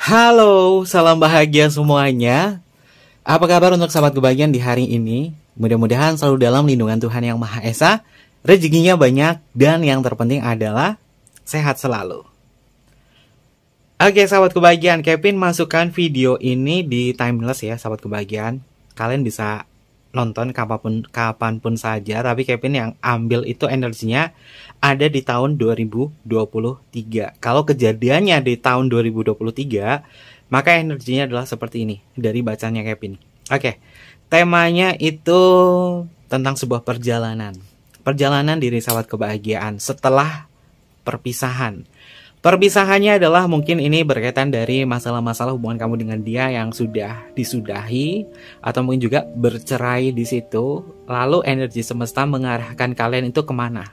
Halo, salam bahagia semuanya. Apa kabar untuk sahabat kebahagiaan di hari ini? Mudah-mudahan selalu dalam lindungan Tuhan Yang Maha Esa, rezekinya banyak, dan yang terpenting adalah sehat selalu. Oke, sahabat kebahagiaan, Kevin masukkan video ini di timeless ya, sahabat kebahagiaan. Kalian bisa nonton kapanpun saja, tapi Kevin yang ambil itu energinya ada di tahun 2023. Kalau kejadiannya di tahun 2023, maka energinya adalah seperti ini dari bacanya Kevin. Oke, temanya itu tentang sebuah perjalanan. Perjalanan diri sahabat kebahagiaan setelah perpisahan. Perpisahannya adalah mungkin ini berkaitan dari masalah-masalah hubungan kamu dengan dia yang sudah disudahi atau mungkin juga bercerai di situ. Lalu energi semesta mengarahkan kalian itu kemana?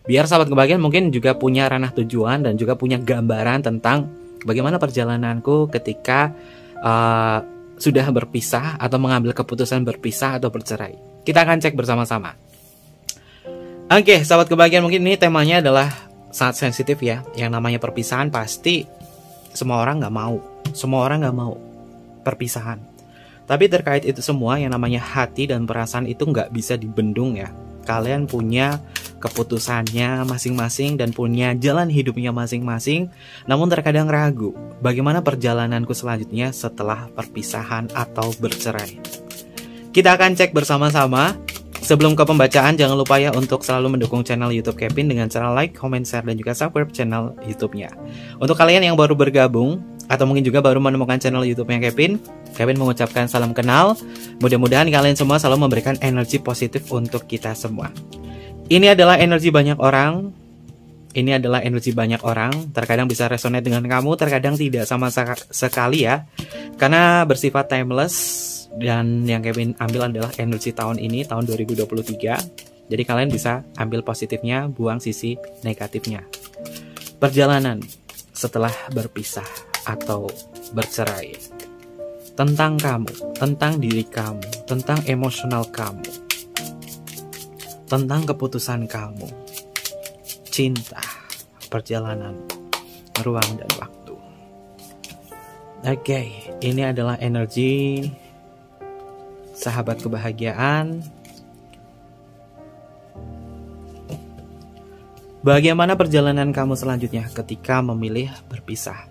Biar sahabat kebahagiaan mungkin juga punya ranah tujuan dan juga punya gambaran tentang bagaimana perjalananku ketika sudah berpisah atau mengambil keputusan berpisah atau bercerai. Kita akan cek bersama-sama. Oke, sahabat kebahagiaan, mungkin ini temanya adalah sangat sensitif ya. Yang namanya perpisahan pasti semua orang nggak mau. Semua orang nggak mau perpisahan. Tapi terkait itu semua, yang namanya hati dan perasaan itu nggak bisa dibendung ya. Kalian punya keputusannya masing-masing dan punya jalan hidupnya masing-masing. Namun terkadang ragu, bagaimana perjalananku selanjutnya setelah perpisahan atau bercerai. Kita akan cek bersama-sama. Sebelum ke pembacaan, jangan lupa ya untuk selalu mendukung channel YouTube Kevin dengan cara like, comment, share, dan juga subscribe channel YouTube-nya. Untuk kalian yang baru bergabung atau mungkin juga baru menemukan channel YouTube-nya Kevin mengucapkan salam kenal. Mudah-mudahan kalian semua selalu memberikan energi positif untuk kita semua. Ini adalah energi banyak orang. Ini adalah energi banyak orang. Terkadang bisa resonate dengan kamu, terkadang tidak sama sekali ya. Karena bersifat timeless. Dan yang Kevin ambil adalah energi tahun ini, tahun 2023. Jadi kalian bisa ambil positifnya, buang sisi negatifnya. Perjalanan setelah berpisah atau bercerai. Tentang kamu, tentang diri kamu, tentang emosional kamu, tentang keputusan kamu, cinta, perjalanan, ruang dan waktu. Oke, ini adalah energi sahabat kebahagiaan. Bagaimana perjalanan kamu selanjutnya ketika memilih berpisah?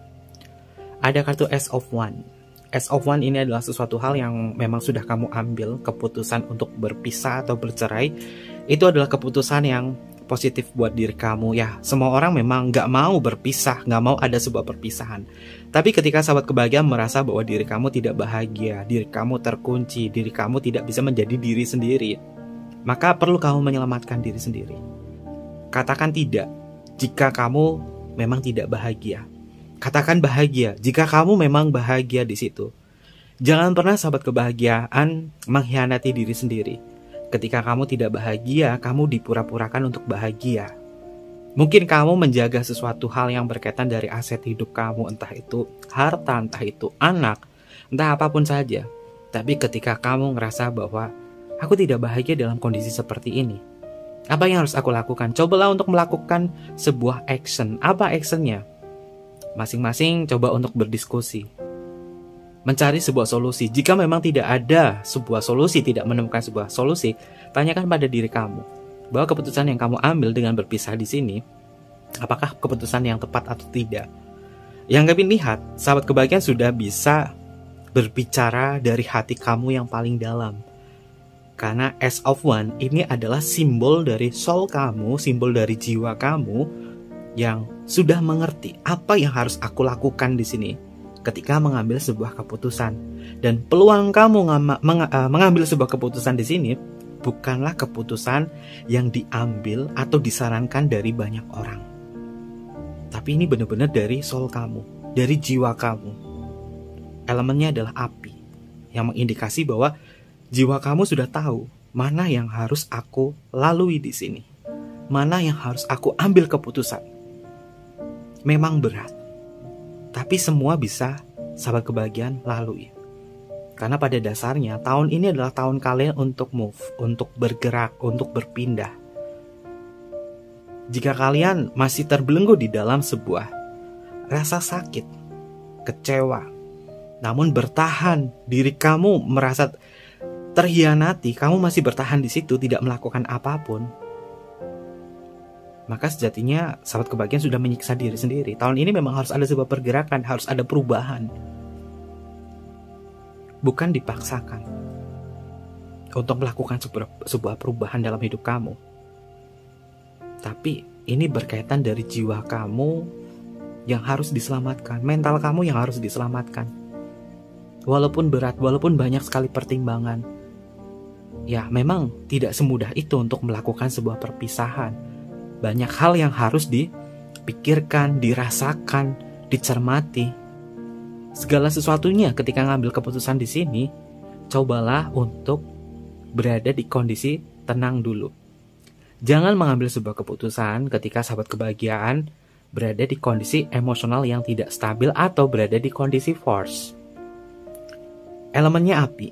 Ada kartu Ace of Wands. Ace of Wands ini adalah sesuatu hal yang memang sudah kamu ambil keputusan untuk berpisah atau bercerai. Itu adalah keputusan yang positif buat diri kamu ya. Semua orang memang gak mau berpisah, gak mau ada sebuah perpisahan. Tapi ketika sahabat kebahagiaan merasa bahwa diri kamu tidak bahagia, diri kamu terkunci, diri kamu tidak bisa menjadi diri sendiri, maka perlu kamu menyelamatkan diri sendiri. Katakan tidak jika kamu memang tidak bahagia. Katakan bahagia jika kamu memang bahagia di situ. Jangan pernah sahabat kebahagiaan mengkhianati diri sendiri. Ketika kamu tidak bahagia, kamu dipura-purakan untuk bahagia. Mungkin kamu menjaga sesuatu hal yang berkaitan dari aset hidup kamu, entah itu harta, entah itu anak, entah apapun saja. Tapi ketika kamu ngerasa bahwa aku tidak bahagia dalam kondisi seperti ini, apa yang harus aku lakukan? Cobalah untuk melakukan sebuah action. Apa actionnya? Masing-masing coba untuk berdiskusi, mencari sebuah solusi. Jika memang tidak ada sebuah solusi, tidak menemukan sebuah solusi, tanyakan pada diri kamu bahwa keputusan yang kamu ambil dengan berpisah di sini, apakah keputusan yang tepat atau tidak. Yang Kevin lihat, sahabat kebahagiaan sudah bisa berbicara dari hati kamu yang paling dalam. Karena Ace of Wands ini adalah simbol dari soul kamu, simbol dari jiwa kamu yang sudah mengerti apa yang harus aku lakukan di sini ketika mengambil sebuah keputusan. Dan peluang kamu mengambil sebuah keputusan di sini bukanlah keputusan yang diambil atau disarankan dari banyak orang. Tapi ini benar-benar dari soul kamu, dari jiwa kamu. Elemennya adalah api, yang mengindikasi bahwa jiwa kamu sudah tahu mana yang harus aku lalui di sini, mana yang harus aku ambil keputusan. Memang berat, tapi semua bisa sahabat kebahagiaan lalui. Karena pada dasarnya tahun ini adalah tahun kalian untuk move, untuk bergerak, untuk berpindah. Jika kalian masih terbelenggu di dalam sebuah rasa sakit, kecewa. Namun bertahan, diri kamu merasa terhianati, kamu masih bertahan di situ, tidak melakukan apapun, maka sejatinya sahabat kebahagiaan sudah menyiksa diri sendiri. Tahun ini memang harus ada sebuah pergerakan, harus ada perubahan. Bukan dipaksakan untuk melakukan sebuah perubahan dalam hidup kamu. Tapi ini berkaitan dari jiwa kamu yang harus diselamatkan, mental kamu yang harus diselamatkan. Walaupun berat, walaupun banyak sekali pertimbangan, ya memang tidak semudah itu untuk melakukan sebuah perpisahan. Banyak hal yang harus dipikirkan, dirasakan, dicermati. Segala sesuatunya ketika ngambil keputusan di sini, cobalah untuk berada di kondisi tenang dulu. Jangan mengambil sebuah keputusan ketika sahabat kebahagiaan berada di kondisi emosional yang tidak stabil atau berada di kondisi force. Elemennya api.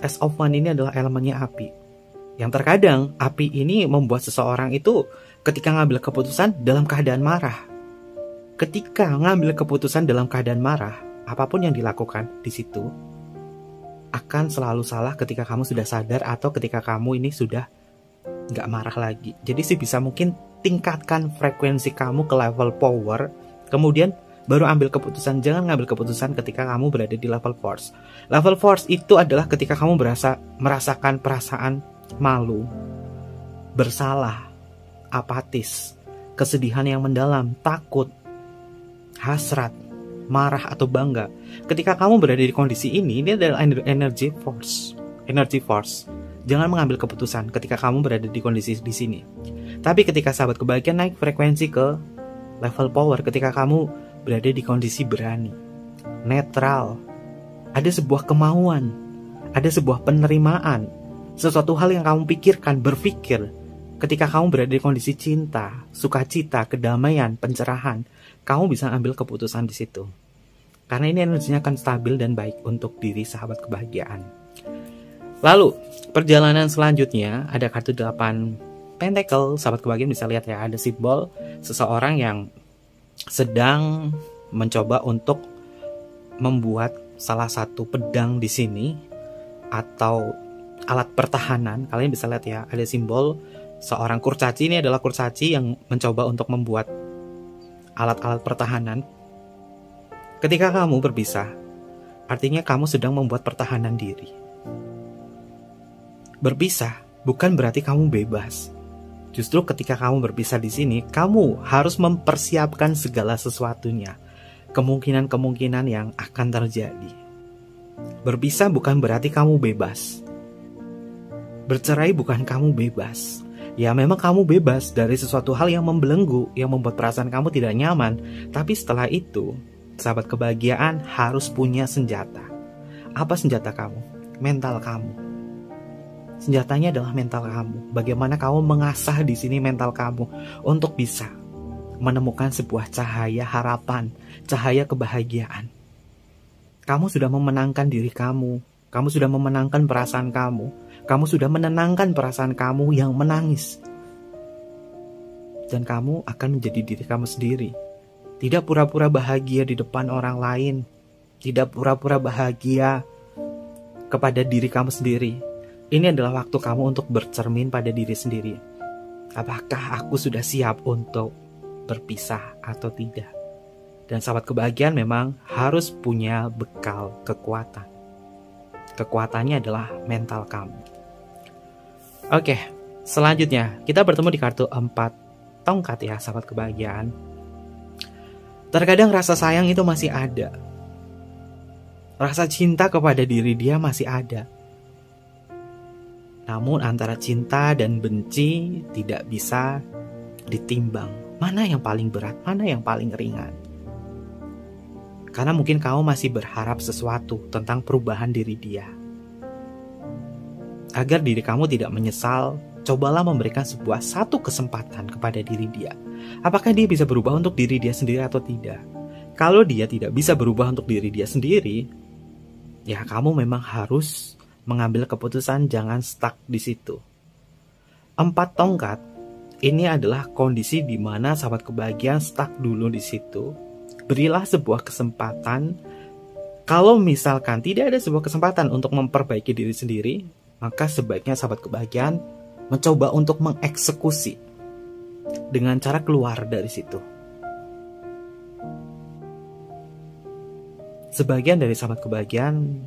Ace of Wands ini adalah elemennya api. Yang terkadang api ini membuat seseorang itu ketika ngambil keputusan dalam keadaan marah. Ketika ngambil keputusan dalam keadaan marah, apapun yang dilakukan di situ akan selalu salah ketika kamu sudah sadar atau ketika kamu ini sudah nggak marah lagi. Jadi sebisa mungkin tingkatkan frekuensi kamu ke level power, kemudian baru ambil keputusan. Jangan ngambil keputusan ketika kamu berada di level force. Level force itu adalah ketika kamu merasakan perasaan malu, bersalah, apatis, kesedihan yang mendalam, takut, hasrat, marah atau bangga. Ketika kamu berada di kondisi ini adalah energy force. Energy force. Jangan mengambil keputusan ketika kamu berada di kondisi di sini. Tapi ketika sahabat kebahagiaan naik frekuensi ke level power, ketika kamu berada di kondisi berani, netral, ada sebuah kemauan, ada sebuah penerimaan, sesuatu hal yang kamu pikirkan, berpikir, ketika kamu berada di kondisi cinta, sukacita, kedamaian, pencerahan, kamu bisa ambil keputusan di situ. Karena ini energinya akan stabil dan baik untuk diri sahabat kebahagiaan. Lalu, perjalanan selanjutnya ada kartu 8 Pentacle. Sahabat kebahagiaan bisa lihat ya, ada simbol seseorang yang sedang mencoba untuk membuat salah satu pedang di sini atau alat pertahanan. Kalian bisa lihat ya, ada simbol seorang kurcaci. Ini adalah kurcaci yang mencoba untuk membuat alat-alat pertahanan. Ketika kamu berpisah, artinya kamu sedang membuat pertahanan diri. Berpisah bukan berarti kamu bebas. Justru ketika kamu berpisah di sini, kamu harus mempersiapkan segala sesuatunya, kemungkinan-kemungkinan yang akan terjadi. Berpisah bukan berarti kamu bebas. Bercerai bukan kamu bebas. Ya memang kamu bebas dari sesuatu hal yang membelenggu, yang membuat perasaan kamu tidak nyaman. Tapi setelah itu, sahabat kebahagiaan harus punya senjata. Apa senjata kamu? Mental kamu. Senjatanya adalah mental kamu. Bagaimana kamu mengasah di sini mental kamu untuk bisa menemukan sebuah cahaya harapan, cahaya kebahagiaan. Kamu sudah memenangkan diri kamu. Kamu sudah memenangkan perasaan kamu. Kamu sudah menenangkan perasaan kamu yang menangis. Dan kamu akan menjadi diri kamu sendiri. Tidak pura-pura bahagia di depan orang lain. Tidak pura-pura bahagia kepada diri kamu sendiri. Ini adalah waktu kamu untuk bercermin pada diri sendiri. Apakah aku sudah siap untuk berpisah atau tidak? Dan sahabat kebahagiaan memang harus punya bekal kekuatan. Kekuatannya adalah mental kamu. Oke, selanjutnya kita bertemu di kartu 4 tongkat ya sahabat kebahagiaan. Terkadang rasa sayang itu masih ada. Rasa cinta kepada diri dia masih ada. Namun antara cinta dan benci tidak bisa ditimbang. Mana yang paling berat, mana yang paling ringan. Karena mungkin kamu masih berharap sesuatu tentang perubahan diri dia. Agar diri kamu tidak menyesal, cobalah memberikan satu kesempatan kepada diri dia. Apakah dia bisa berubah untuk diri dia sendiri atau tidak? Kalau dia tidak bisa berubah untuk diri dia sendiri, ya kamu memang harus mengambil keputusan, jangan stuck di situ. 4 tongkat ini adalah kondisi di mana sahabat kebahagiaan stuck dulu di situ Berilah sebuah kesempatan. Kalau misalkan tidak ada sebuah kesempatan untuk memperbaiki diri sendiri, maka sebaiknya sahabat kebahagiaan mencoba untuk mengeksekusi dengan cara keluar dari situ. Sebagian dari sahabat kebahagiaan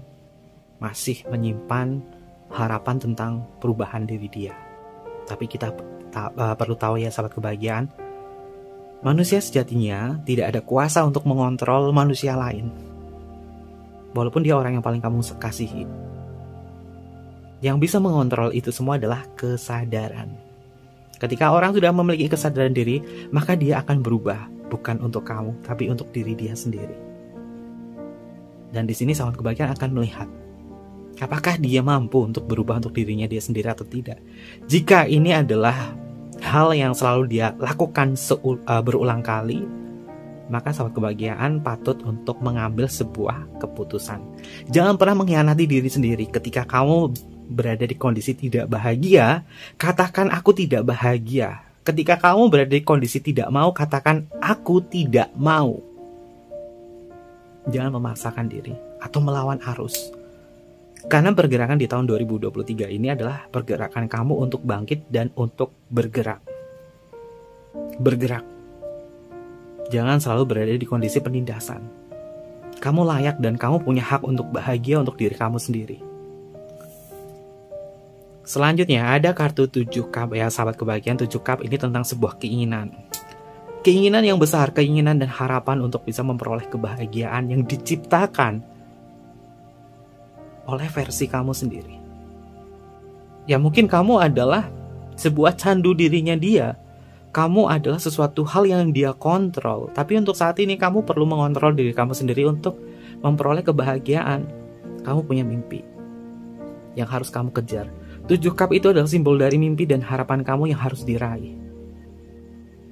masih menyimpan harapan tentang perubahan diri dia. Tapi kita perlu tahu ya sahabat kebahagiaan, manusia sejatinya tidak ada kuasa untuk mengontrol manusia lain. Walaupun dia orang yang paling kamu kasihi. Yang bisa mengontrol itu semua adalah kesadaran. Ketika orang sudah memiliki kesadaran diri, maka dia akan berubah, bukan untuk kamu, tapi untuk diri dia sendiri. Dan di sini sahabat kebahagiaan akan melihat apakah dia mampu untuk berubah untuk dirinya dia sendiri atau tidak. Jika ini adalah hal yang selalu dia lakukan berulang kali, maka sahabat kebahagiaan patut untuk mengambil sebuah keputusan. Jangan pernah mengkhianati diri sendiri. Ketika kamu berada di kondisi tidak bahagia, katakan aku tidak bahagia. Ketika kamu berada di kondisi tidak mau, katakan aku tidak mau. Jangan memaksakan diri atau melawan arus. Karena pergerakan di tahun 2023 ini adalah pergerakan kamu untuk bangkit dan untuk bergerak. Bergerak. Jangan selalu berada di kondisi penindasan. Kamu layak dan kamu punya hak untuk bahagia untuk diri kamu sendiri. Selanjutnya ada kartu 7 cup ya sahabat kebahagiaan. 7 cup ini tentang sebuah keinginan. Keinginan yang besar, keinginan dan harapan untuk bisa memperoleh kebahagiaan yang diciptakan oleh versi kamu sendiri. Ya mungkin kamu adalah sebuah candu dirinya dia. Kamu adalah sesuatu hal yang dia kontrol. Tapi untuk saat ini kamu perlu mengontrol diri kamu sendiri untuk memperoleh kebahagiaan. Kamu punya mimpi yang harus kamu kejar. 7 cup itu adalah simbol dari mimpi dan harapan kamu yang harus diraih.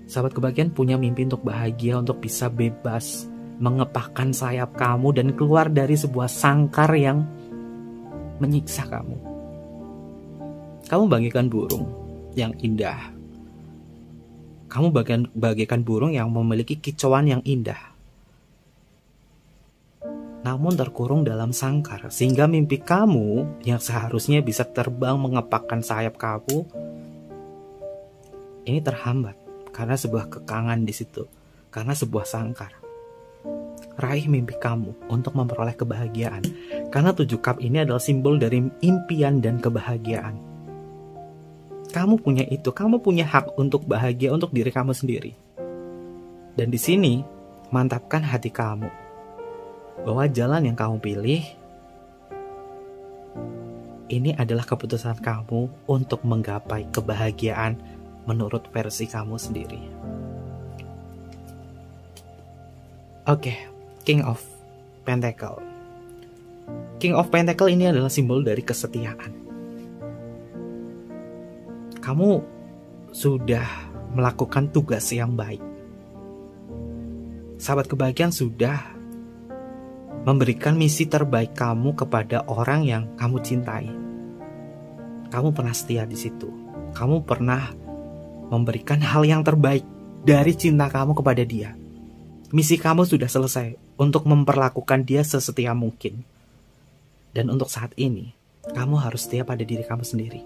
Sahabat kebahagiaan punya mimpi untuk bahagia, untuk bisa bebas, mengepakkan sayap kamu dan keluar dari sebuah sangkar yang menyiksa kamu. Kamu bagaikan burung yang indah. Kamu bagaikan burung yang memiliki kicauan yang indah. Namun terkurung dalam sangkar, sehingga mimpi kamu yang seharusnya bisa terbang mengepakkan sayap kamu ini terhambat karena sebuah kekangan di situ, karena sebuah sangkar. Raih mimpi kamu untuk memperoleh kebahagiaan, karena 7 cup ini adalah simbol dari impian dan kebahagiaan. Kamu punya itu, kamu punya hak untuk bahagia untuk diri kamu sendiri. Dan di sini mantapkan hati kamu bahwa jalan yang kamu pilih ini adalah keputusan kamu untuk menggapai kebahagiaan menurut versi kamu sendiri. Oke, King of Pentacle. King of Pentacle ini adalah simbol dari kesetiaan. Kamu sudah melakukan tugas yang baik. Sahabat kebahagiaan sudah memberikan misi terbaik kamu kepada orang yang kamu cintai. Kamu pernah setia di situ. Kamu pernah memberikan hal yang terbaik dari cinta kamu kepada dia. Misi kamu sudah selesai untuk memperlakukan dia sesetia mungkin. Dan untuk saat ini, kamu harus setia pada diri kamu sendiri.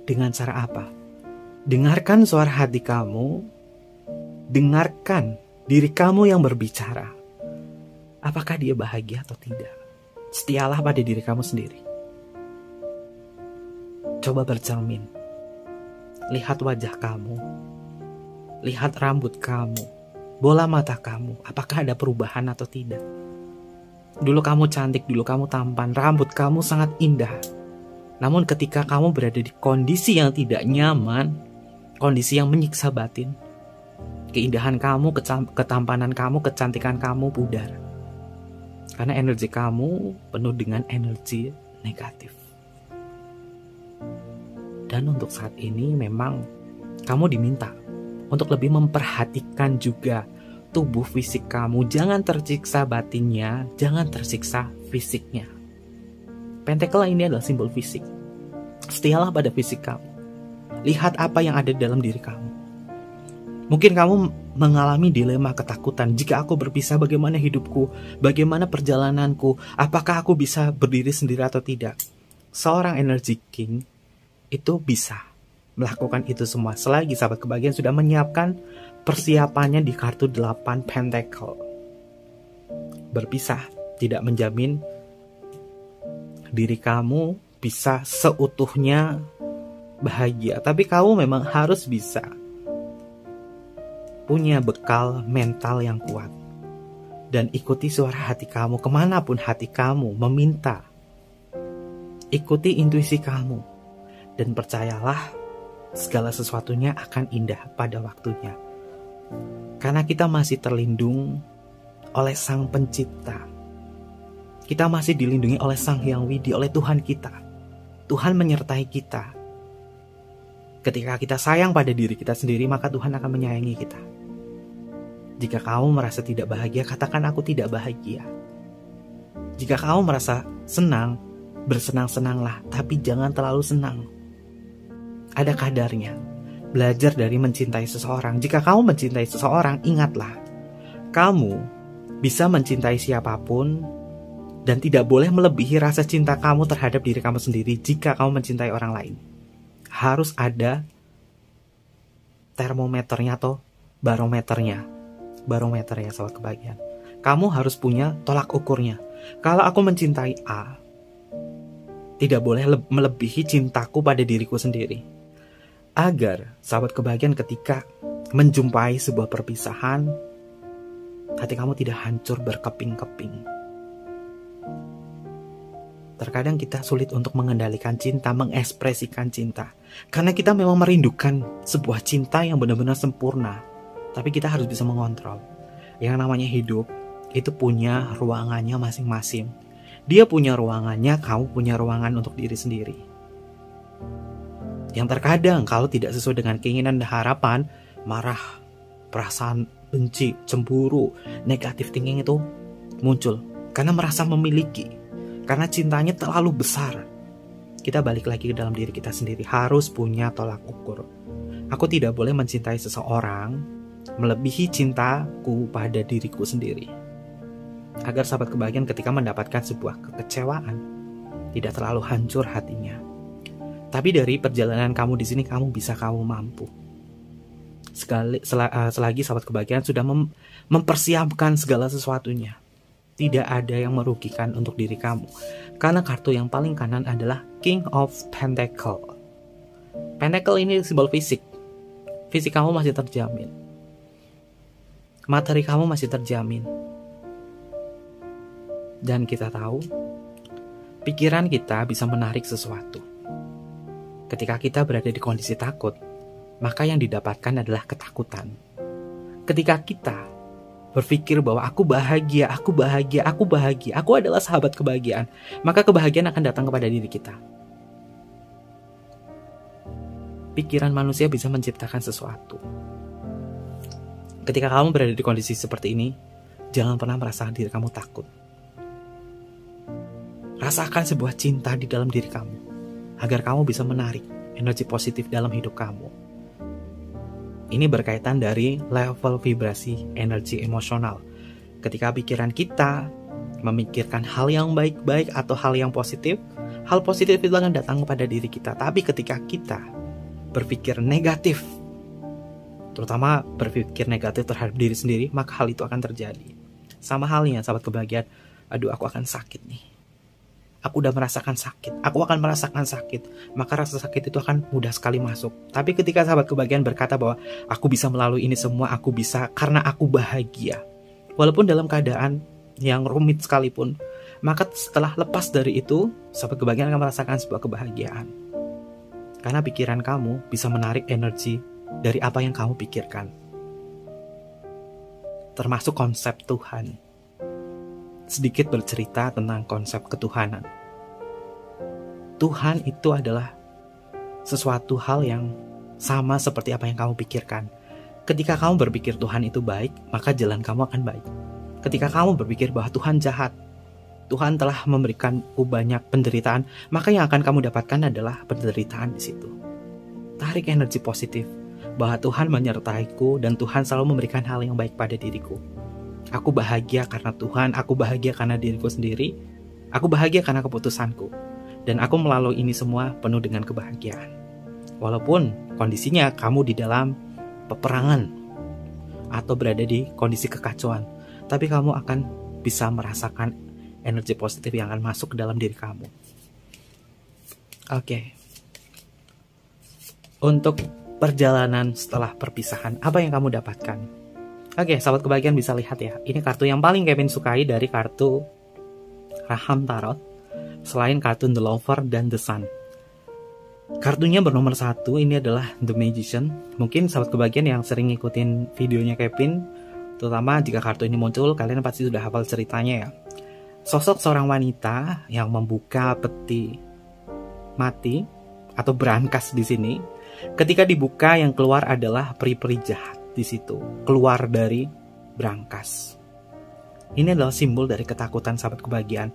Dengan cara apa? Dengarkan suara hati kamu. Dengarkan diri kamu yang berbicara. Apakah dia bahagia atau tidak? Setialah pada diri kamu sendiri. Coba bercermin. Lihat wajah kamu. Lihat rambut kamu. Bola mata kamu. Apakah ada perubahan atau tidak? Dulu kamu cantik, dulu kamu tampan. Rambut kamu sangat indah. Namun ketika kamu berada di kondisi yang tidak nyaman, kondisi yang menyiksa batin, keindahan kamu, ketampanan kamu, kecantikan kamu pudar. Karena energi kamu penuh dengan energi negatif. Dan untuk saat ini memang kamu diminta untuk lebih memperhatikan juga tubuh fisik kamu. Jangan tersiksa batinnya, jangan tersiksa fisiknya. Pentacle ini adalah simbol fisik. Setialah pada fisik kamu. Lihat apa yang ada di dalam diri kamu. Mungkin kamu mengalami dilema ketakutan. Jika aku berpisah, bagaimana hidupku? Bagaimana perjalananku? Apakah aku bisa berdiri sendiri atau tidak? Seorang energy king itu bisa melakukan itu semua selagi sahabat kebahagiaan sudah menyiapkan persiapannya di kartu 8 Pentacle. Berpisah tidak menjamin diri kamu bisa seutuhnya bahagia, tapi kamu memang harus bisa punya bekal mental yang kuat dan ikuti suara hati kamu kemanapun hati kamu meminta. Ikuti intuisi kamu dan percayalah segala sesuatunya akan indah pada waktunya. Karena kita masih terlindung oleh Sang Pencipta. Kita masih dilindungi oleh Sang Hyang Widi, oleh Tuhan kita. Tuhan menyertai kita. Ketika kita sayang pada diri kita sendiri, maka Tuhan akan menyayangi kita. Jika kamu merasa tidak bahagia, katakan aku tidak bahagia. Jika kamu merasa senang, bersenang-senanglah, tapi jangan terlalu senang. Ada kadarnya. Belajar dari mencintai seseorang. Jika kamu mencintai seseorang, ingatlah, kamu bisa mencintai siapapun dan tidak boleh melebihi rasa cinta kamu terhadap diri kamu sendiri jika kamu mencintai orang lain. Harus ada termometernya atau barometernya. Barometer ya sahabat kebahagiaan. Kamu harus punya tolak ukurnya. Kalau aku mencintai A, tidak boleh melebihi cintaku pada diriku sendiri. Agar sahabat kebahagiaan ketika menjumpai sebuah perpisahan, hati kamu tidak hancur berkeping-keping. Terkadang kita sulit untuk mengendalikan cinta, mengekspresikan cinta. Karena kita memang merindukan sebuah cinta yang benar-benar sempurna. Tapi kita harus bisa mengontrol. Yang namanya hidup, itu punya ruangannya masing-masing. Dia punya ruangannya, kamu punya ruangan untuk diri sendiri. Yang terkadang kalau tidak sesuai dengan keinginan dan harapan, marah, perasaan benci, cemburu, negatif thinking itu muncul. Karena merasa memiliki. Karena cintanya terlalu besar. Kita balik lagi ke dalam diri kita sendiri. Harus punya tolak ukur. Aku tidak boleh mencintai seseorang melebihi cintaku pada diriku sendiri. Agar sahabat kebahagiaan ketika mendapatkan sebuah kekecewaan, tidak terlalu hancur hatinya. Tapi dari perjalanan kamu di sini, kamu mampu. Selagi sahabat kebahagiaan sudah mempersiapkan segala sesuatunya, tidak ada yang merugikan untuk diri kamu. Karena kartu yang paling kanan adalah King of Pentacle. Pentacle ini simbol fisik. Fisik kamu masih terjamin. Materi kamu masih terjamin. Dan kita tahu, pikiran kita bisa menarik sesuatu. Ketika kita berada di kondisi takut, maka yang didapatkan adalah ketakutan. Ketika kita berpikir bahwa aku bahagia, aku adalah sahabat kebahagiaan, maka kebahagiaan akan datang kepada diri kita. Pikiran manusia bisa menciptakan sesuatu. Ketika kamu berada di kondisi seperti ini, jangan pernah merasa diri kamu takut. Rasakan sebuah cinta di dalam diri kamu, agar kamu bisa menarik energi positif dalam hidup kamu. Ini berkaitan dari level vibrasi energi emosional. Ketika pikiran kita memikirkan hal yang baik-baik atau hal yang positif, hal positif itu akan datang kepada diri kita. Tapi ketika kita berpikir negatif, terutama berpikir negatif terhadap diri sendiri, maka hal itu akan terjadi. Sama halnya sahabat kebahagiaan, aduh aku akan sakit nih. Aku udah merasakan sakit, aku akan merasakan sakit, maka rasa sakit itu akan mudah sekali masuk. Tapi ketika sahabat kebahagiaan berkata bahwa aku bisa melalui ini semua, aku bisa karena aku bahagia. Walaupun dalam keadaan yang rumit sekalipun, maka setelah lepas dari itu, sahabat kebahagiaan akan merasakan sebuah kebahagiaan. Karena pikiran kamu bisa menarik energi dari apa yang kamu pikirkan. Termasuk konsep Tuhan. Sedikit bercerita tentang konsep ketuhanan. Tuhan itu adalah sesuatu hal yang sama seperti apa yang kamu pikirkan. Ketika kamu berpikir Tuhan itu baik, maka jalan kamu akan baik. Ketika kamu berpikir bahwa Tuhan jahat, Tuhan telah memberikanku banyak penderitaan, maka yang akan kamu dapatkan adalah penderitaan di situ. Tarik energi positif. bahwa Tuhan menyertaiku dan Tuhan selalu memberikan hal yang baik pada diriku. Aku bahagia karena Tuhan, aku bahagia karena diriku sendiri, aku bahagia karena keputusanku. Dan aku melalui ini semua penuh dengan kebahagiaan. Walaupun kondisinya kamu di dalam peperangan atau berada di kondisi kekacauan, tapi kamu akan bisa merasakan energi positif yang akan masuk ke dalam diri kamu. Oke. Untuk perjalanan setelah perpisahan, apa yang kamu dapatkan? Oke, sahabat kebahagiaan bisa lihat ya. Ini kartu yang paling Kevin sukai dari kartu Raham Tarot, selain kartu The Lover dan The Sun. Kartunya bernomor 1 ini adalah The Magician. Mungkin sahabat kebahagiaan yang sering ngikutin videonya Kevin, terutama jika kartu ini muncul, kalian pasti sudah hafal ceritanya ya. Sosok seorang wanita yang membuka peti mati atau brankas di sini. Ketika dibuka, yang keluar adalah peri-peri jahat di situ, keluar dari brankas. Ini adalah simbol dari ketakutan sahabat kebahagiaan.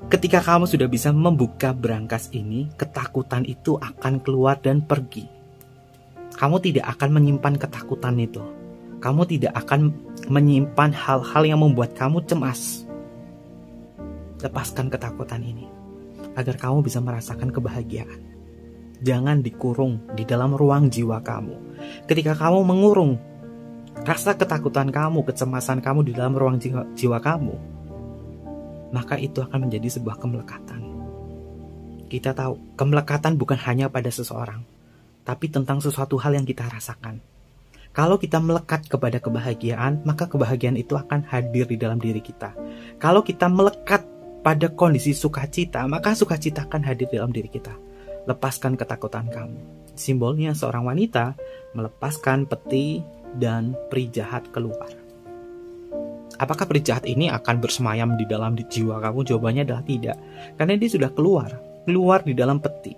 Ketika kamu sudah bisa membuka brankas ini, ketakutan itu akan keluar dan pergi. Kamu tidak akan menyimpan ketakutan itu. Kamu tidak akan menyimpan hal-hal yang membuat kamu cemas. Lepaskan ketakutan ini, agar kamu bisa merasakan kebahagiaan. Jangan dikurung di dalam ruang jiwa kamu. Ketika kamu mengurung rasa ketakutan kamu, kecemasan kamu di dalam ruang jiwa kamu, maka itu akan menjadi sebuah kemelekatan. Kita tahu, kemelekatan bukan hanya pada seseorang, tapi tentang sesuatu hal yang kita rasakan. Kalau kita melekat kepada kebahagiaan, maka kebahagiaan itu akan hadir di dalam diri kita. Kalau kita melekat pada kondisi sukacita, maka sukacita akan hadir di dalam diri kita. Lepaskan ketakutan kamu. Simbolnya seorang wanita melepaskan peti dan peri jahat keluar. Apakah peri jahat ini akan bersemayam di dalam jiwa kamu? Jawabannya adalah tidak. Karena dia sudah keluar di dalam peti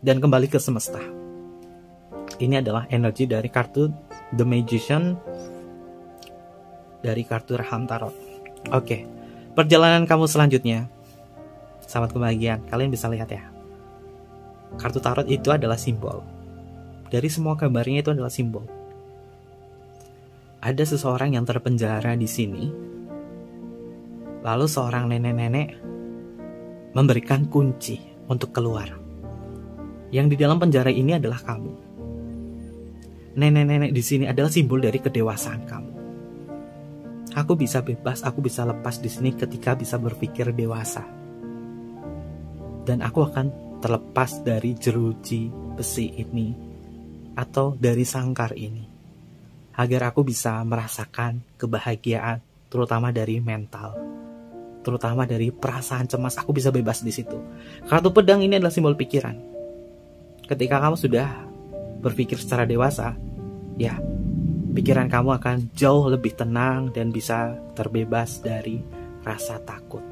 dan kembali ke semesta. Ini adalah energi dari kartu The Magician dari kartu Raham Tarot. Oke, perjalanan kamu selanjutnya, sahabat kebahagiaan, kalian bisa lihat ya. Kartu tarot itu adalah simbol. Dari semua gambarnya itu adalah simbol. Ada seseorang yang terpenjara di sini. Lalu seorang nenek-nenek memberikan kunci untuk keluar. Yang di dalam penjara ini adalah kamu. Nenek-nenek di sini adalah simbol dari kedewasaan kamu. Aku bisa bebas, aku bisa lepas di sini ketika bisa berpikir dewasa. Dan aku akan terlepas dari jeruji besi ini atau dari sangkar ini, agar aku bisa merasakan kebahagiaan, terutama dari mental, terutama dari perasaan cemas. Aku bisa bebas di situ. Kartu pedang ini adalah simbol pikiran. Ketika kamu sudah berpikir secara dewasa, ya, pikiran kamu akan jauh lebih tenang dan bisa terbebas dari rasa takut.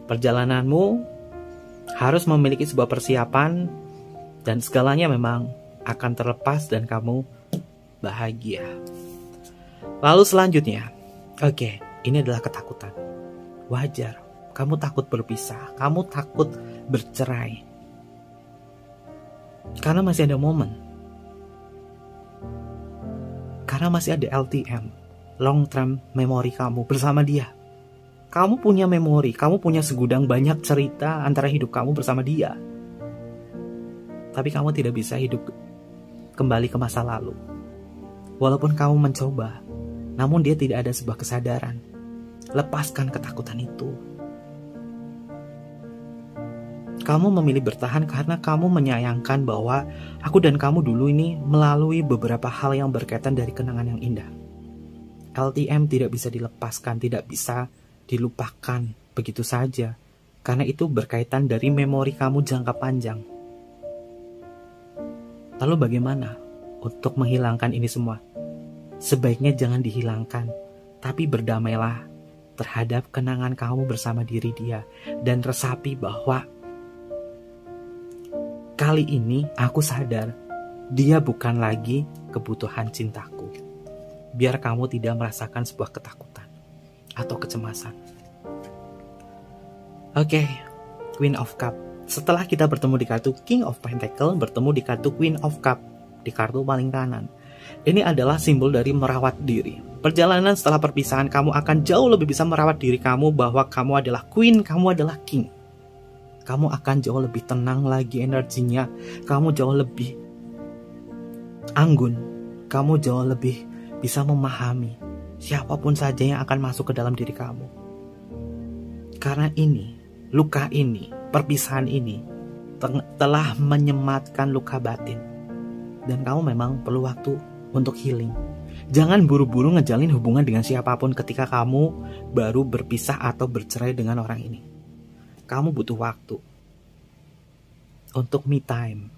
Perjalananmu harus memiliki sebuah persiapan, dan segalanya memang akan terlepas dan kamu bahagia. Lalu selanjutnya, oke, ini adalah ketakutan. Wajar, kamu takut berpisah, kamu takut bercerai. Karena masih ada momen. Karena masih ada LTM, long term memory kamu bersama dia. Kamu punya memori, kamu punya segudang banyak cerita antara hidup kamu bersama dia. Tapi kamu tidak bisa hidup kembali ke masa lalu. Walaupun kamu mencoba, namun dia tidak ada sebuah kesadaran. Lepaskan ketakutan itu. Kamu memilih bertahan karena kamu menyayangkan bahwa aku dan kamu dulu ini melalui beberapa hal yang berkaitan dari kenangan yang indah. LTM tidak bisa dilepaskan, tidak bisa dilupakan begitu saja, karena itu berkaitan dari memori kamu jangka panjang. Lalu bagaimana untuk menghilangkan ini semua? Sebaiknya jangan dihilangkan, tapi berdamailah terhadap kenangan kamu bersama diri dia, dan resapi bahwa kali ini aku sadar dia bukan lagi kebutuhan cintaku. Biar kamu tidak merasakan sebuah ketakutan atau kecemasan. Oke, Queen of Cup. Setelah kita bertemu di kartu King of Pentacle, bertemu di kartu Queen of Cup. di kartu paling kanan. Ini adalah simbol dari merawat diri. Perjalanan setelah perpisahan, kamu akan jauh lebih bisa merawat diri kamu bahwa kamu adalah queen, kamu adalah king. Kamu akan jauh lebih tenang lagi energinya, kamu jauh lebih anggun, kamu jauh lebih bisa memahami siapapun saja yang akan masuk ke dalam diri kamu. Karena ini, luka ini, perpisahan ini telah menyematkan luka batin. Dan kamu memang perlu waktu untuk healing. Jangan buru-buru ngejalin hubungan dengan siapapun ketika kamu baru berpisah atau bercerai dengan orang ini. Kamu butuh waktu untuk me time.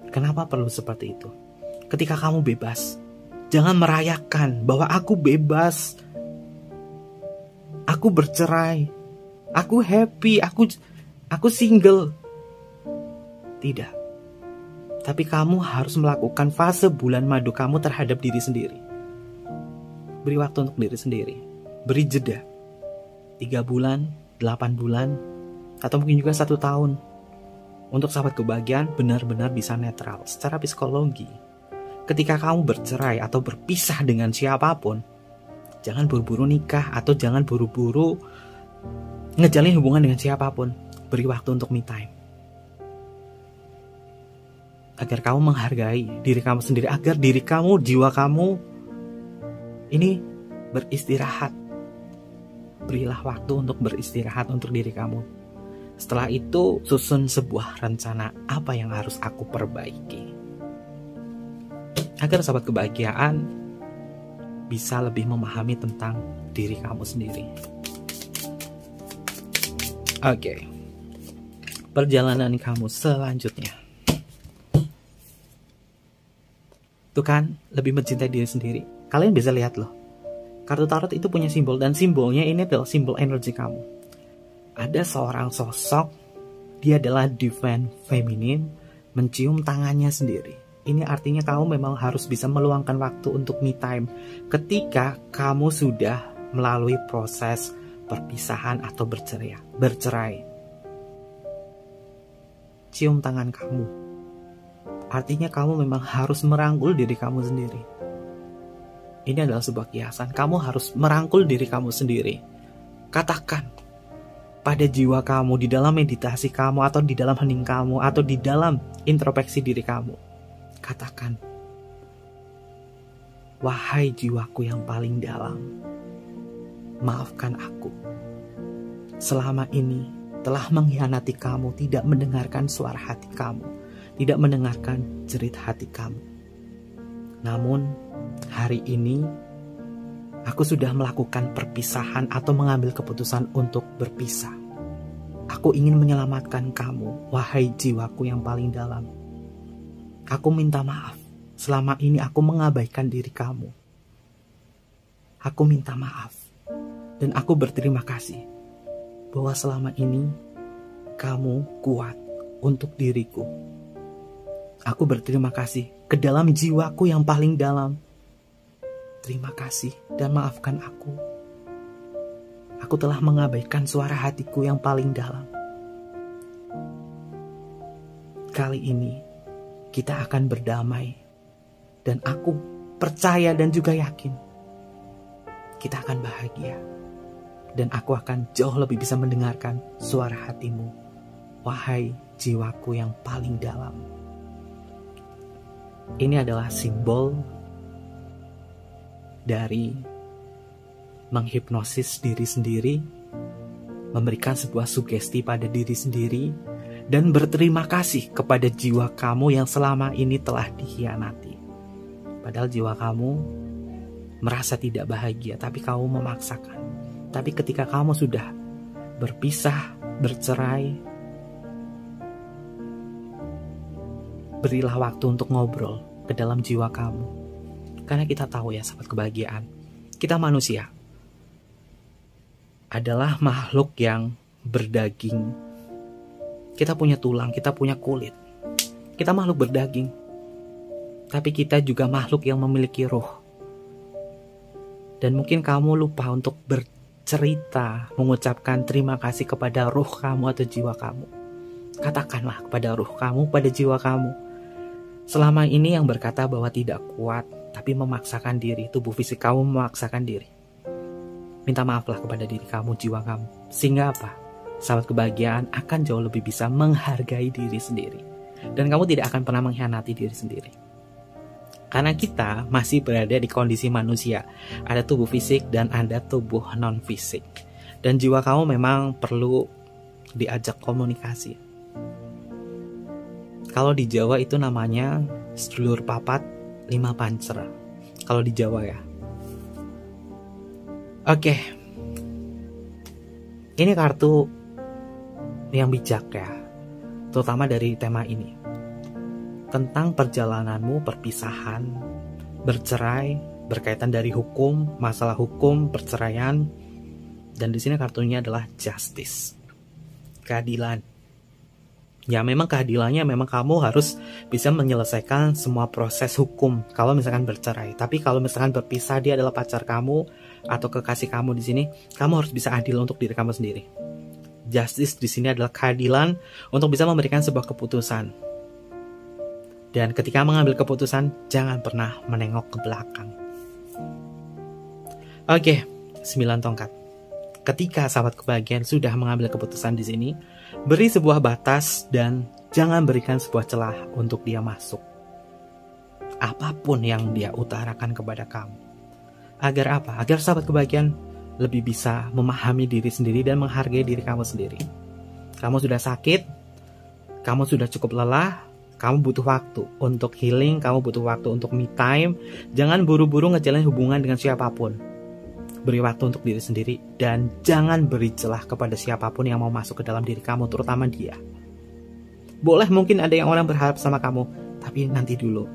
Kenapa perlu seperti itu? Ketika kamu bebas, jangan merayakan bahwa aku bebas, aku bercerai, aku happy, aku single. Tidak. Tapi kamu harus melakukan fase bulan madu kamu terhadap diri sendiri. Beri waktu untuk diri sendiri. Beri jeda. 3 bulan, 8 bulan, atau mungkin juga 1 tahun. Untuk sahabat kebahagiaan benar-benar bisa netral secara psikologi. Ketika kamu bercerai atau berpisah dengan siapapun, jangan buru-buru nikah atau jangan buru-buru ngejalin hubungan dengan siapapun. Beri waktu untuk me time. Agar kamu menghargai diri kamu sendiri, agar diri kamu, jiwa kamu ini beristirahat. Berilah waktu untuk beristirahat untuk diri kamu. Setelah itu, susun sebuah rencana apa yang harus aku perbaiki. Agar sahabat kebahagiaan bisa lebih memahami tentang diri kamu sendiri. Oke. Perjalanan kamu selanjutnya. Tuh kan, lebih mencintai diri sendiri. Kalian bisa lihat loh, kartu tarot itu punya simbol, dan simbolnya ini adalah simbol energi kamu. Ada seorang sosok, dia adalah divine feminine, mencium tangannya sendiri. Ini artinya kamu memang harus bisa meluangkan waktu untuk me time ketika kamu sudah melalui proses perpisahan atau bercerai. Cium tangan kamu. Artinya kamu memang harus merangkul diri kamu sendiri. Ini adalah sebuah kiasan. Kamu harus merangkul diri kamu sendiri. Katakan pada jiwa kamu, di dalam meditasi kamu, atau di dalam hening kamu, atau di dalam introspeksi diri kamu. Katakan, wahai jiwaku yang paling dalam, maafkan aku. Selama ini telah mengkhianati kamu, tidak mendengarkan suara hati kamu, tidak mendengarkan jerit hati kamu. Namun, hari ini, aku sudah melakukan perpisahan atau mengambil keputusan untuk berpisah. Aku ingin menyelamatkan kamu, wahai jiwaku yang paling dalam. Aku minta maaf, selama ini aku mengabaikan diri kamu. Aku minta maaf, dan aku berterima kasih bahwa selama ini kamu kuat untuk diriku. Aku berterima kasih ke dalam jiwaku yang paling dalam. Terima kasih dan maafkan aku. Aku telah mengabaikan suara hatiku yang paling dalam. Kali ini kita akan berdamai. Dan aku percaya dan juga yakin kita akan bahagia. Dan aku akan jauh lebih bisa mendengarkan suara hatimu, wahai jiwaku yang paling dalam. Ini adalah simbol dari menghipnosis diri sendiri, memberikan sebuah sugesti pada diri sendiri, dan berterima kasih kepada jiwa kamu yang selama ini telah dikhianati. Padahal jiwa kamu merasa tidak bahagia, tapi kamu memaksakan. Tapi ketika kamu sudah berpisah, bercerai, berilah waktu untuk ngobrol ke dalam jiwa kamu. Karena kita tahu ya sahabat kebahagiaan, kita manusia adalah makhluk yang berdaging. Kita punya tulang, kita punya kulit. Kita makhluk berdaging. Tapi kita juga makhluk yang memiliki roh. Dan mungkin kamu lupa untuk bercerita, mengucapkan terima kasih kepada roh kamu atau jiwa kamu. Katakanlah kepada roh kamu, pada jiwa kamu, Selama ini yang berkata bahwa tidak kuat, tapi memaksakan diri, tubuh fisik kamu memaksakan diri. Minta maaflah kepada diri kamu, jiwa kamu. Sehingga apa? Sahabat kebahagiaan akan jauh lebih bisa menghargai diri sendiri. Dan kamu tidak akan pernah mengkhianati diri sendiri. Karena kita masih berada di kondisi manusia. Ada tubuh fisik dan ada tubuh non-fisik. Dan jiwa kamu memang perlu diajak komunikasi. Kalau di Jawa itu namanya sedulur papat 5 pancer. Kalau di Jawa ya. Oke. Ini kartu yang bijak ya. Terutama dari tema ini. Tentang perjalananmu, perpisahan, bercerai, berkaitan dari hukum, masalah hukum, perceraian. Dan di sini kartunya adalah justice. Keadilan. Ya memang keadilannya memang kamu harus bisa menyelesaikan semua proses hukum kalau misalkan bercerai. Tapi kalau misalkan berpisah, dia adalah pacar kamu atau kekasih kamu di sini, kamu harus bisa adil untuk diri kamu sendiri. Justice di sini adalah keadilan untuk bisa memberikan sebuah keputusan. Dan ketika mengambil keputusan, jangan pernah menengok ke belakang. Oke, 9 tongkat. Ketika sahabat kebahagiaan sudah mengambil keputusan di sini, beri sebuah batas dan jangan berikan sebuah celah untuk dia masuk. Apapun yang dia utarakan kepada kamu. Agar apa? Agar sahabat kebahagiaan lebih bisa memahami diri sendiri dan menghargai diri kamu sendiri. Kamu sudah sakit, kamu sudah cukup lelah, kamu butuh waktu untuk healing, kamu butuh waktu untuk me time. Jangan buru-buru ngejalin hubungan dengan siapapun. Beri waktu untuk diri sendiri dan jangan beri celah kepada siapapun yang mau masuk ke dalam diri kamu, terutama dia. Boleh mungkin ada yang orang berharap sama kamu, tapi nanti dulu.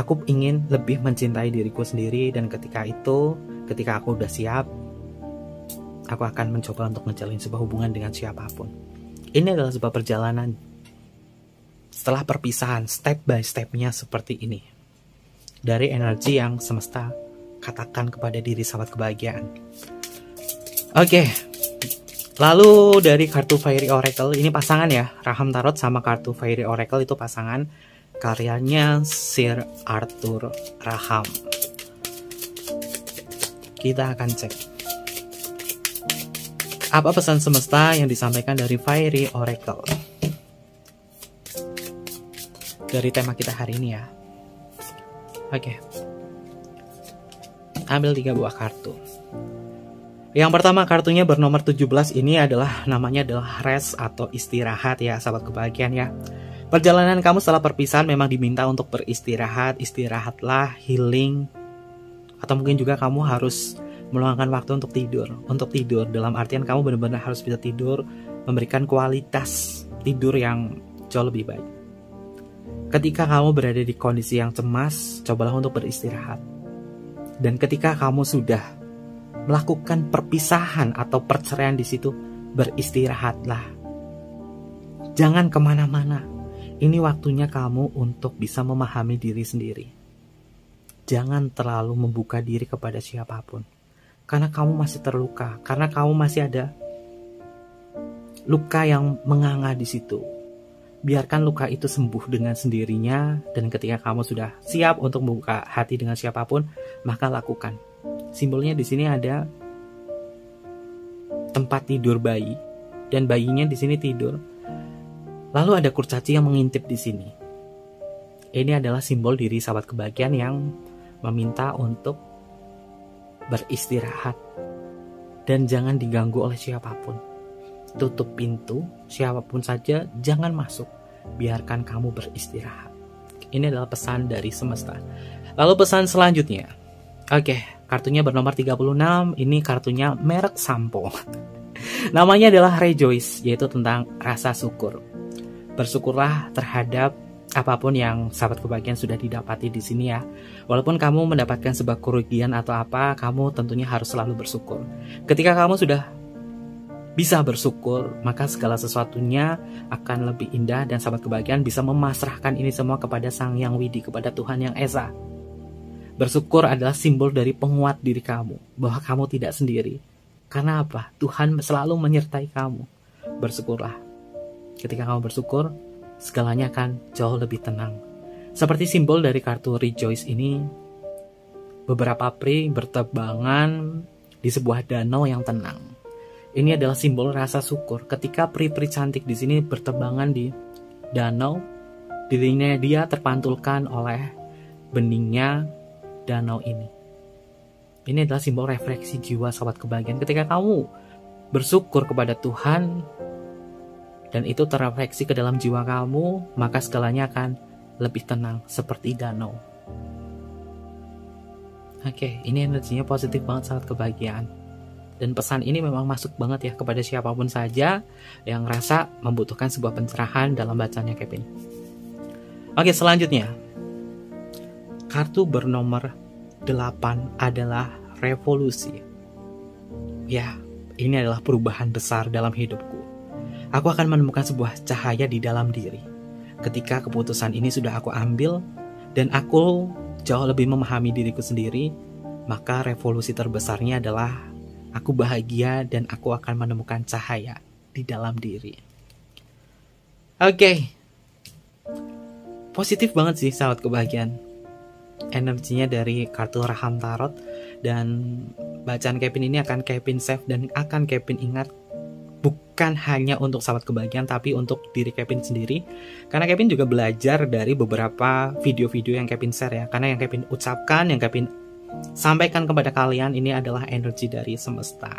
Aku ingin lebih mencintai diriku sendiri dan ketika aku udah siap, aku akan mencoba untuk menjalin sebuah hubungan dengan siapapun. Ini adalah sebuah perjalanan. Setelah perpisahan, step by stepnya seperti ini. Dari energi yang semesta katakan kepada diri sahabat kebahagiaan. Oke. Lalu dari kartu Fairy Oracle, ini pasangan ya. Raham Tarot sama kartu Fairy Oracle itu pasangan. Karyanya Sir Arthur Raham. Kita akan cek. Apa pesan semesta yang disampaikan dari Fairy Oracle? Dari tema kita hari ini ya. Oke. Ambil 3 buah kartu. Yang pertama kartunya bernomor 17, ini adalah namanya adalah rest atau istirahat ya sahabat kebahagiaan ya. Perjalanan kamu setelah perpisahan memang diminta untuk beristirahat, istirahatlah, healing. Atau mungkin juga kamu harus meluangkan waktu untuk tidur. Untuk tidur dalam artian kamu benar-benar harus bisa tidur, memberikan kualitas tidur yang jauh lebih baik. Ketika kamu berada di kondisi yang cemas, cobalah untuk beristirahat. Dan ketika kamu sudah melakukan perpisahan atau perceraian di situ, beristirahatlah. Jangan kemana-mana. Ini waktunya kamu untuk bisa memahami diri sendiri. Jangan terlalu membuka diri kepada siapapun. Karena kamu masih terluka. Karena kamu masih ada luka yang menganga di situ. Biarkan luka itu sembuh dengan sendirinya, dan ketika kamu sudah siap untuk membuka hati dengan siapapun, maka lakukan. Simbolnya di sini ada tempat tidur bayi, dan bayinya di sini tidur. Lalu ada kurcaci yang mengintip di sini. Ini adalah simbol diri sahabat kebahagiaan yang meminta untuk beristirahat dan jangan diganggu oleh siapapun. Tutup pintu, siapapun saja jangan masuk. Biarkan kamu beristirahat. Ini adalah pesan dari semesta. Lalu pesan selanjutnya. Oke, kartunya bernomor 36. Ini kartunya merek sampo. Namanya adalah Rejoice, yaitu tentang rasa syukur. Bersyukurlah terhadap apapun yang sahabat kebahagiaan sudah didapati di sini ya. Walaupun kamu mendapatkan sebuah kerugian atau apa, kamu tentunya harus selalu bersyukur. Ketika kamu sudah bisa bersyukur, maka segala sesuatunya akan lebih indah dan sahabat kebahagiaan bisa memasrahkan ini semua kepada Sang Yang Widi, kepada Tuhan Yang Esa. Bersyukur adalah simbol dari penguat diri kamu, bahwa kamu tidak sendiri. Karena apa? Tuhan selalu menyertai kamu. Bersyukurlah. Ketika kamu bersyukur, segalanya akan jauh lebih tenang. Seperti simbol dari kartu Rejoice ini, beberapa peri bertebangan di sebuah danau yang tenang. Ini adalah simbol rasa syukur ketika peri-peri cantik di sini bertebangan di danau, dirinya dia terpantulkan oleh beningnya danau ini. Ini adalah simbol refleksi jiwa sahabat kebahagiaan. Ketika kamu bersyukur kepada Tuhan dan itu terrefleksi ke dalam jiwa kamu, maka segalanya akan lebih tenang seperti danau. Oke, ini energinya positif banget sahabat kebahagiaan. Dan pesan ini memang masuk banget ya kepada siapapun saja yang rasa membutuhkan sebuah pencerahan dalam bacaannya Kevin. Oke, selanjutnya. Kartu bernomor 8 adalah revolusi. Ya, ini adalah perubahan besar dalam hidupku. Aku akan menemukan sebuah cahaya di dalam diri. Ketika keputusan ini sudah aku ambil dan aku jauh lebih memahami diriku sendiri, maka revolusi terbesarnya adalah aku bahagia dan aku akan menemukan cahaya di dalam diri. Oke. Positif banget sih sahabat kebahagiaan. Energinya dari kartu Raham Tarot, dan bacaan Kevin ini akan Kevin save dan akan Kevin ingat bukan hanya untuk sahabat kebahagiaan tapi untuk diri Kevin sendiri. Karena Kevin juga belajar dari beberapa video-video yang Kevin share ya. Karena yang Kevin ucapkan, yang Kevin sampaikan kepada kalian ini adalah energi dari semesta.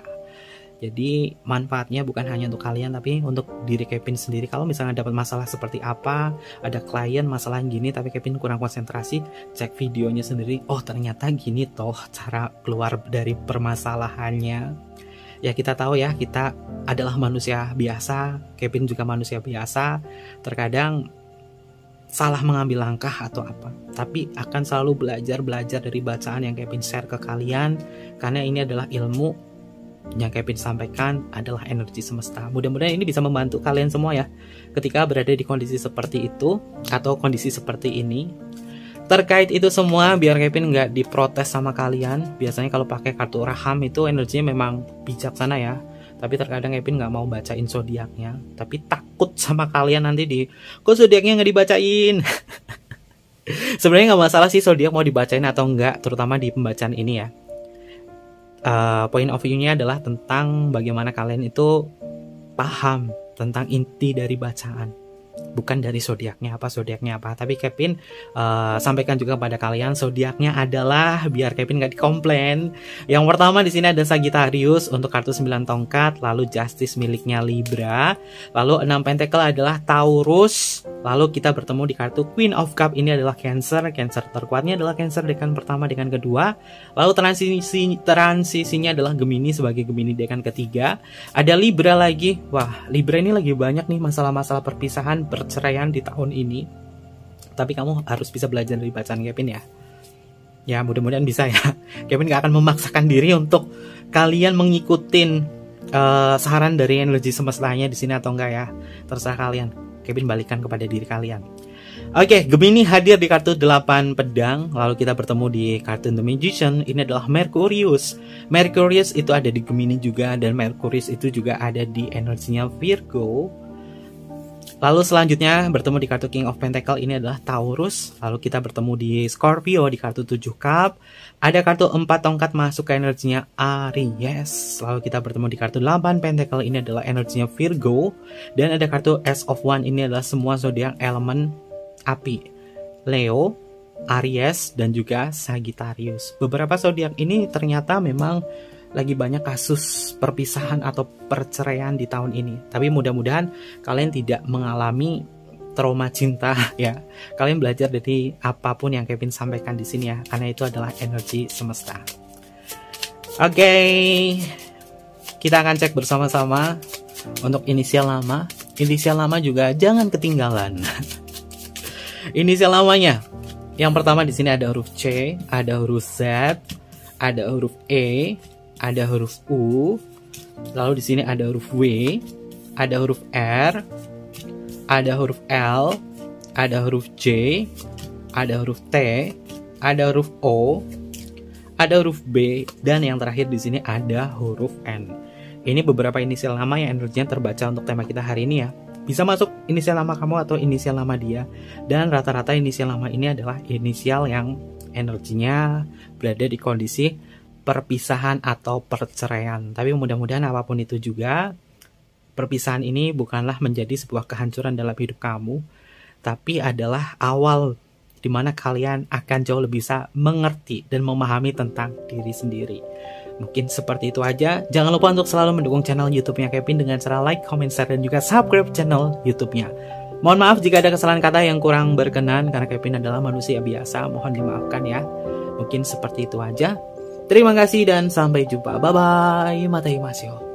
Jadi manfaatnya bukan hanya untuk kalian tapi untuk diri Kevin sendiri. Kalau misalnya dapat masalah seperti apa, ada klien masalah gini tapi Kevin kurang konsentrasi, cek videonya sendiri. Oh ternyata gini toh cara keluar dari permasalahannya. Ya kita tahu ya, kita adalah manusia biasa, Kevin juga manusia biasa. Terkadang salah mengambil langkah atau apa, tapi akan selalu belajar dari bacaan yang Kevin share ke kalian. Karena ini adalah ilmu yang Kevin sampaikan adalah energi semesta. Mudah-mudahan ini bisa membantu kalian semua ya, ketika berada di kondisi seperti itu atau kondisi seperti ini. Terkait itu semua, biar Kevin nggak diprotes sama kalian. Biasanya kalau pakai kartu Raham itu energinya memang bijaksana ya, tapi terkadang Kevin nggak mau bacain zodiaknya, tapi takut sama kalian nanti kok zodiaknya nggak dibacain. Sebenarnya nggak masalah sih zodiak mau dibacain atau enggak, terutama di pembacaan ini ya. Point of view-nya adalah tentang bagaimana kalian itu paham tentang inti dari bacaan, bukan dari zodiaknya apa. Tapi Kevin sampaikan juga pada kalian zodiaknya adalah biar Kevin nggak dikomplain. Yang pertama di sini ada Sagittarius untuk kartu 9 tongkat, lalu Justice miliknya Libra, lalu 6 pentacle adalah Taurus, lalu kita bertemu di kartu Queen of Cup ini adalah Cancer. Cancer terkuatnya adalah Cancer dekan pertama dengan kedua, lalu transisinya adalah Gemini sebagai Gemini dekan ketiga. Ada Libra lagi. Wah, Libra ini lagi banyak nih masalah-masalah perpisahan, perceraian di tahun ini. Tapi kamu harus bisa belajar dari bacaan Kevin ya. Ya mudah-mudahan bisa ya. Kevin gak akan memaksakan diri untuk kalian mengikutin saran dari energi semestanya di sini atau enggak ya. Terserah kalian. Kevin balikan kepada diri kalian. Oke, Gemini hadir di kartu 8 pedang. Lalu kita bertemu di kartu The Magician. Ini adalah Mercurius. Mercurius itu ada di Gemini juga, dan Mercurius itu juga ada di energinya Virgo. Lalu selanjutnya bertemu di kartu King of Pentacle, ini adalah Taurus. Lalu kita bertemu di Scorpio di kartu 7 cup. Ada kartu 4 tongkat masuk ke energinya Aries. Lalu kita bertemu di kartu 8 Pentacle, ini adalah energinya Virgo. Dan ada kartu Ace of One, ini adalah semua zodiak elemen api, Leo, Aries, dan juga Sagittarius. Beberapa zodiak ini ternyata memang lagi banyak kasus perpisahan atau perceraian di tahun ini. Tapi mudah-mudahan kalian tidak mengalami trauma cinta ya. Kalian belajar dari apapun yang Kevin sampaikan di sini ya, karena itu adalah energi semesta. Oke, kita akan cek bersama-sama untuk inisial nama. Inisial nama juga jangan ketinggalan. Inisial namanya. Yang pertama di sini ada huruf C, ada huruf Z, ada huruf E, ada huruf U, lalu di sini ada huruf W, ada huruf R, ada huruf L, ada huruf J, ada huruf T, ada huruf O, ada huruf B, dan yang terakhir di sini ada huruf N. Ini beberapa inisial nama yang energinya terbaca untuk tema kita hari ini ya. bisa masuk inisial nama kamu atau inisial nama dia. Dan rata-rata inisial nama ini adalah inisial yang energinya berada di kondisi perpisahan atau perceraian. Tapi mudah-mudahan apapun itu juga, perpisahan ini bukanlah menjadi sebuah kehancuran dalam hidup kamu, tapi adalah awal di mana kalian akan jauh lebih bisa mengerti dan memahami tentang diri sendiri. Mungkin seperti itu aja. Jangan lupa untuk selalu mendukung channel YouTube-nya Kevin dengan cara like, comment, share, dan juga subscribe channel YouTube-nya. Mohon maaf jika ada kesalahan kata yang kurang berkenan, karena Kevin adalah manusia biasa. Mohon dimaafkan ya. Mungkin seperti itu aja. Terima kasih dan sampai jumpa. Bye-bye. Matai Masyo.